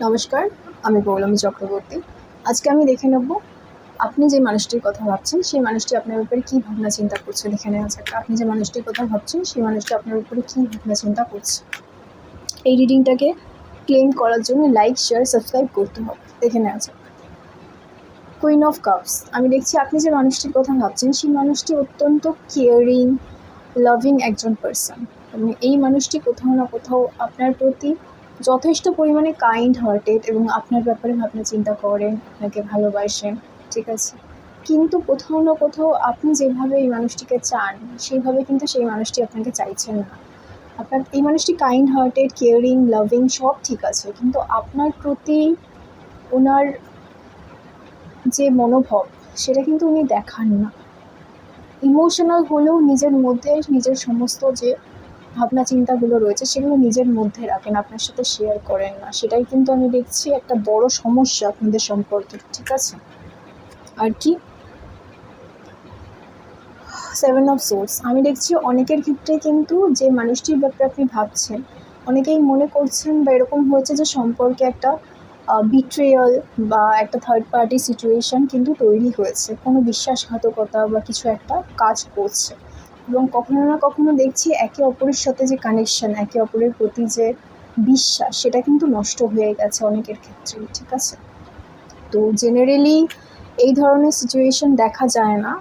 নমস্কার, আমি পৌলমী চক্রবর্তী। আজকে আমি দেখে নেব আপনি যে মানুষটির কথা ভাবছেন, সেই মানুষটি আপনার ব্যাপারে কী ভাবনা চিন্তা করছে। দেখে নেওয়া যাক আপনি যে মানুষটির কথা ভাবছেন, সেই মানুষটি আপনার উপরে কী ভাবনা চিন্তা করছে। এই রিডিংটাকে ক্লেম করার জন্য লাইক, শেয়ার, সাবস্ক্রাইব করতে হবে। দেখে নেওয়া যাক। Queen of cups. আমি দেখছি আপনি যে মানুষটির কথা ভাবছেন, সেই মানুষটি অত্যন্ত কেয়ারিং, লাভিং একজন পার্সন, এবং এই মানুষটি কোথাও না কোথাও আপনার প্রতি যথেষ্ট পরিমাণে কাইন্ড হার্টেড এবং আপনার ব্যাপারে ভাবনা চিন্তা করেন, আপনাকে ভালোবাসেন, ঠিক আছে। কিন্তু কোথাও না কোথাও আপনি যেভাবে এই মানুষটিকে চান, সেইভাবে কিন্তু সেই মানুষটি আপনাকে চাইছেন না। আপনার এই মানুষটি কাইন্ড হার্টেড, কেয়ারিং, লাভিং সব ঠিক আছে, কিন্তু আপনার প্রতি ওনার যে মনোভাব, সেটা কিন্তু উনি দেখান না। ইমোশনাল হলেও নিজের মধ্যে নিজের সমস্ত যে ভাবনা চিন্তাগুলো রয়েছে সেগুলো নিজের মধ্যে রাখেন, আপনার সাথে শেয়ার করেন না। সেটাই কিন্তু আমি দেখছি একটা বড় সমস্যা আপনাদের সম্পর্কে, ঠিক আছে। আর কি, 7 অফ সোর্স। আমি দেখছি অনেকের ক্ষেত্রে কিন্তু যে মানুষটির ব্যাপারে আপনি ভাবছেন, অনেকেই মনে করছেন বা এরকম হয়েছে যে সম্পর্কে একটা বিট্রেয়াল বা একটা থার্ড পার্টি সিচুয়েশান কিন্তু তৈরি হয়েছে, কোনো বিশ্বাসঘাতকতা বা কিছু একটা কাজ করছে, এবং কখনো না কখনো দেখছি একে অপরের সাথে যে কানেকশন, একে অপরের প্রতি যে বিশ্বাস, সেটা কিন্তু নষ্ট হয়ে গেছে অনেকের ক্ষেত্রে, ঠিক আছে। তো জেনারেলি এই ধরনের সিচুয়েশন দেখা যায় না।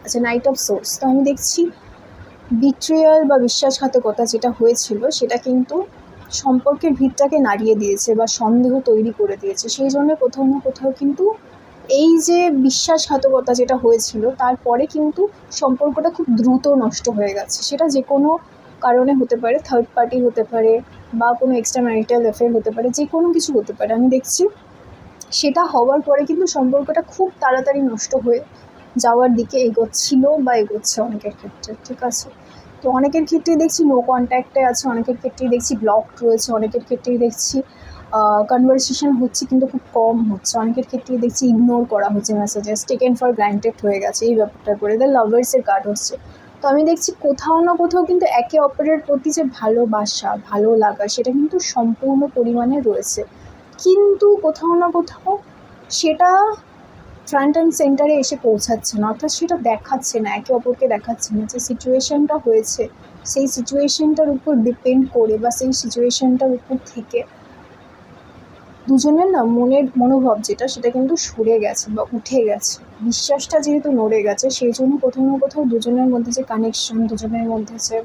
আচ্ছা, নাইট অফ সোর্স। তো আমি দেখছি বিট্রিয়াল বা বিশ্বাসঘাতকতা যেটা হয়েছিল, সেটা কিন্তু সম্পর্কের ভিতটাকে নাড়িয়ে দিয়েছে বা সন্দেহ তৈরি করে দিয়েছে। সেই জন্য কোথাও না কোথাও কিন্তু এই যে বিশ্বাসঘাতকতা যেটা হয়েছিল, তারপরে কিন্তু সম্পর্কটা খুব দ্রুত নষ্ট হয়ে গেছে। সেটা যে কোনো কারণে হতে পারে, থার্ড পার্টি হতে পারে বা কোনো এক্সট্রা ম্যারিটাল অ্যাফেয়ার হতে পারে, যে কোনো কিছু হতে পারে। আমি দেখছি সেটা হওয়ার পরে কিন্তু সম্পর্কটা খুব তাড়াতাড়ি নষ্ট হয়ে যাওয়ার দিকে এগোচ্ছিল বা এগোচ্ছে অনেকের ক্ষেত্রে, ঠিক আছে। তো অনেকের ক্ষেত্রেই দেখছি নো কন্ট্যাক্টে আছে, অনেকের ক্ষেত্রেই দেখছি ব্লকড রয়েছে, অনেকের ক্ষেত্রেই দেখছি কনভারসেশন হচ্ছে কিন্তু খুব কম হচ্ছে, অনেকের ক্ষেত্রেই দেখছি ইগনোর করা হচ্ছে মেসেজেস, টেকেন ফর গ্রান্টেড হয়ে গেছে এই ব্যাপারটার পরে। দ্য লাভার্সের কার্ড হচ্ছে। তো আমি দেখছি কোথাও না কোথাও কিন্তু একে অপরের প্রতি যে ভালোবাসা, ভালো লাগা, সেটা কিন্তু সম্পূর্ণ পরিমাণে রয়েছে, কিন্তু কোথাও না কোথাও সেটা ফ্রন্ট অ্যান্ড সেন্টারে এসে পৌঁছাচ্ছে না, অর্থাৎ সেটা দেখাচ্ছে না, একে অপরকে দেখাচ্ছে না। যে সিচুয়েশানটা হয়েছে, সেই সিচুয়েশানটার উপর ডিপেন্ড করে বা সেই সিচুয়েশানটার উপর থেকে দুজনের না মনের মনোভাব যেটা, সেটা কিন্তু সরে গেছে বা উঠে গেছে। বিশ্বাসটা যেহেতু নড়ে গেছে, সেই জন্য কোথাও না কোথাও দুজনের মধ্যে যে কানেকশন, দুজনের মধ্যে যে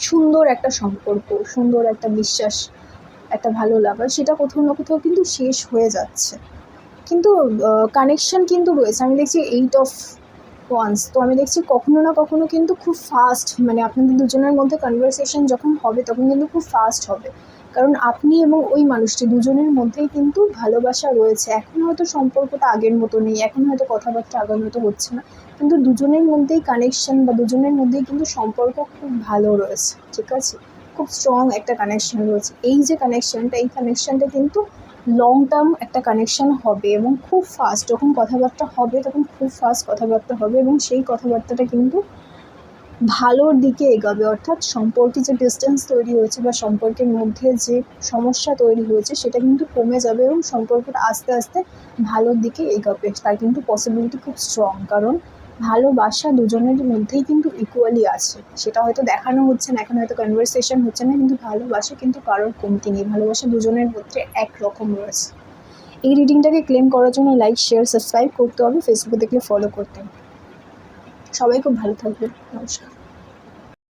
সুন্দর একটা সম্পর্ক, সুন্দর একটা বিশ্বাস, একটা ভালো লাগা, সেটা কোথাও না কোথাও কিন্তু শেষ হয়ে যাচ্ছে। কিন্তু কানেকশন কিন্তু রয়েছে। আমি দেখছি 8 অফ ওয়ান্স। তো আমি দেখছি কখনো না কখনো কিন্তু খুব ফাস্ট, মানে আপনাদের দুজনের মধ্যে কনভারসেশন যখন হবে, তখন কিন্তু খুব ফাস্ট হবে, কারণ আপনি এবং ওই মানুষটি দুজনের মধ্যেই কিন্তু ভালোবাসা রয়েছে। এখন হয়তো সম্পর্কটা আগের মতো নেই, এখন হয়তো কথাবার্তা আগের মতো হচ্ছে না, কিন্তু দুজনের মধ্যেই কানেকশন বা দুজনের মধ্যেই কিন্তু সম্পর্ক খুব ভালো রয়েছে, ঠিক আছে। খুব স্ট্রং একটা কানেকশন রয়েছে। এই যে কানেকশনটা, এই কানেকশনটা কিন্তু লং টার্ম একটা কানেকশন হবে, এবং খুব ফাস্ট যখন কথাবার্তা হবে, তখন খুব ফাস্ট কথাবার্তা হবে, এবং সেই কথাবার্তাটা কিন্তু ভালোর দিকে এগোবে। অর্থাৎ সম্পর্কে যে ডিস্টেন্স তৈরি হয়েছে বা সম্পর্কের মধ্যে যে সমস্যা তৈরি হয়েছে, সেটা কিন্তু কমে যাবে এবং সম্পর্কটা আস্তে আস্তে ভালোর দিকে এগোবে। তার কিন্তু পসিবিলিটি খুব স্ট্রং, কারণ ভালোবাসা দুজনের মধ্যেই কিন্তু ইকুয়ালি আছে। সেটা হয়তো দেখানো হচ্ছে না, এখন হয়তো কনভারসেশন হচ্ছে না, কিন্তু ভালোবাসা কিন্তু কারোর কমতি নেই, ভালোবাসা দুজনের মধ্যে একরকম রয়েছে। এই রিডিংটাকে ক্লেম করার জন্য লাইক, শেয়ার, সাবস্ক্রাইব করতে হবে, ফেসবুকে দেখলে ফলো করতে হবে। সবাই খুব ভালো থাকবে। নমস্কার।